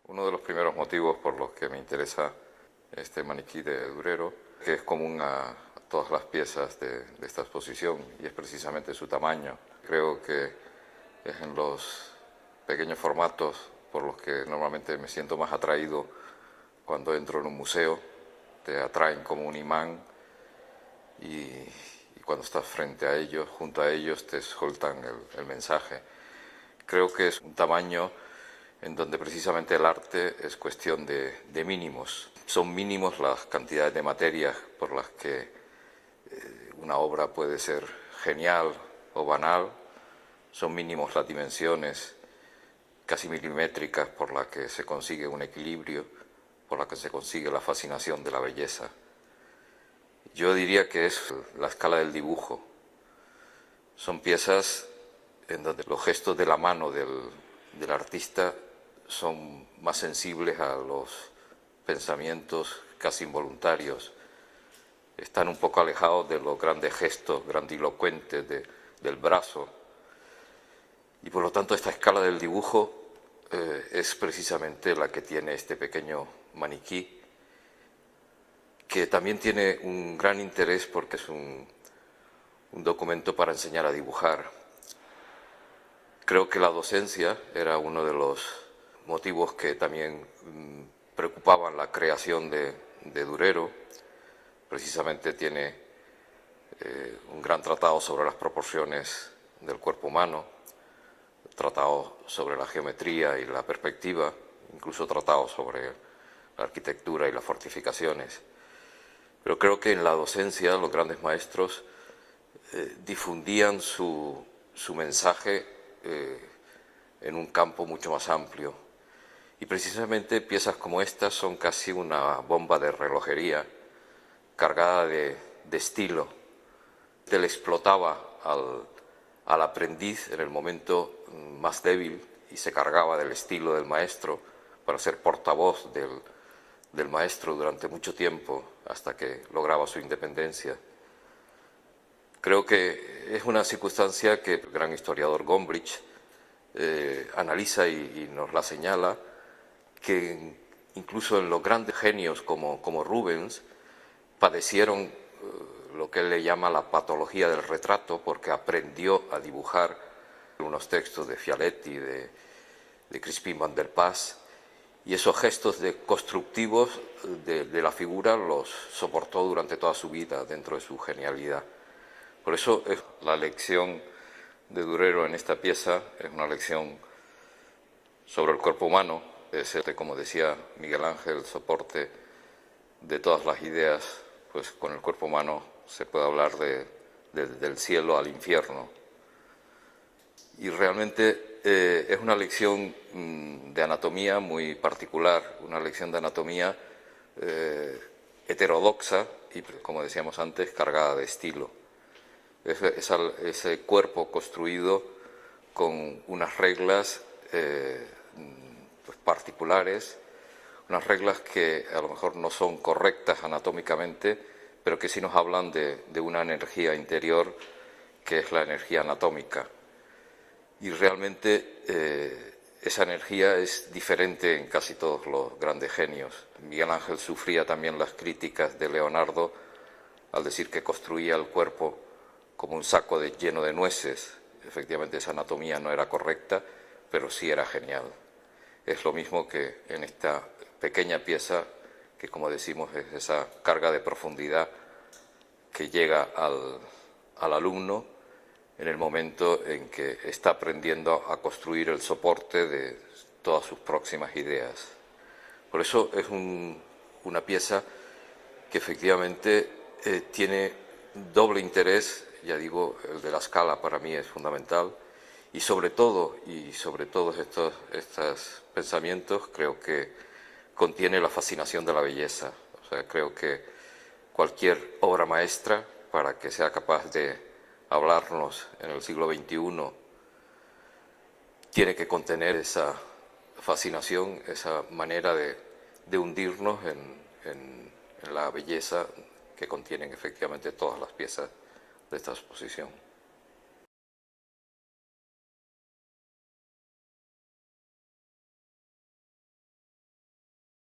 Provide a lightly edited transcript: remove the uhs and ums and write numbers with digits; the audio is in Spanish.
Uno de los primeros motivos por los que me interesa este maniquí de Durero, que es común a todas las piezas de esta exposición, y es precisamente su tamaño. Creo que es en los pequeños formatos por los que normalmente me siento más atraído cuando entro en un museo. Te atraen como un imán y cuando estás frente a ellos, junto a ellos, te sueltan el mensaje. Creo que es un tamaño en donde precisamente el arte es cuestión de mínimos. Son mínimos las cantidades de materias por las que una obra puede ser genial o banal, son mínimos las dimensiones casi milimétricas por las que se consigue un equilibrio, por las que se consigue la fascinación de la belleza. Yo diría que es la escala del dibujo. Son piezas en donde los gestos de la mano del artista son más sensibles a los pensamientos casi involuntarios. Están un poco alejados de los grandes gestos grandilocuentes del brazo. Y por lo tanto esta escala del dibujo es precisamente la que tiene este pequeño maniquí, que también tiene un gran interés porque es un documento para enseñar a dibujar. Creo que la docencia era uno de los motivos que también preocupaban la creación de Durero. Precisamente tiene un gran tratado sobre las proporciones del cuerpo humano, tratado sobre la geometría y la perspectiva, incluso tratado sobre la arquitectura y las fortificaciones. Pero creo que en la docencia los grandes maestros difundían su mensaje en un campo mucho más amplio. Y precisamente piezas como estas son casi una bomba de relojería cargada de estilo. Él explotaba al aprendiz en el momento más débil y se cargaba del estilo del maestro para ser portavoz del maestro durante mucho tiempo hasta que lograba su independencia. Creo que es una circunstancia que el gran historiador Gombrich analiza y nos la señala, que incluso en los grandes genios como Rubens padecieron lo que él le llama la patología del retrato, porque aprendió a dibujar unos textos de Fialetti, de Crispin van der Paz, y esos gestos constructivos de la figura los soportó durante toda su vida dentro de su genialidad. Por eso la lección de Durero en esta pieza es una lección sobre el cuerpo humano. Es, como decía Miguel Ángel, el soporte de todas las ideas. Pues con el cuerpo humano se puede hablar del cielo al infierno. Y realmente es una lección de anatomía muy particular, una lección de anatomía heterodoxa y, como decíamos antes, cargada de estilo. Ese cuerpo construido con unas reglas pues particulares, unas reglas que a lo mejor no son correctas anatómicamente, pero que sí nos hablan de una energía interior que es la energía anatómica. Y realmente esa energía es diferente en casi todos los grandes genios. Miguel Ángel sufría también las críticas de Leonardo al decir que construía el cuerpo como un saco lleno de nueces. Efectivamente esa anatomía no era correcta, pero sí era genial. Es lo mismo que en esta pequeña pieza, que como decimos es esa carga de profundidad que llega al alumno en el momento en que está aprendiendo a construir el soporte de todas sus próximas ideas. Por eso es una pieza que efectivamente tiene doble interés. Ya digo, el de la escala para mí es fundamental, y sobre todo estos pensamientos creo que contiene la fascinación de la belleza. O sea, creo que cualquier obra maestra, para que sea capaz de hablarnos en el siglo XXI, tiene que contener esa fascinación, esa manera de hundirnos en la belleza que contienen efectivamente todas las piezas de esta exposición.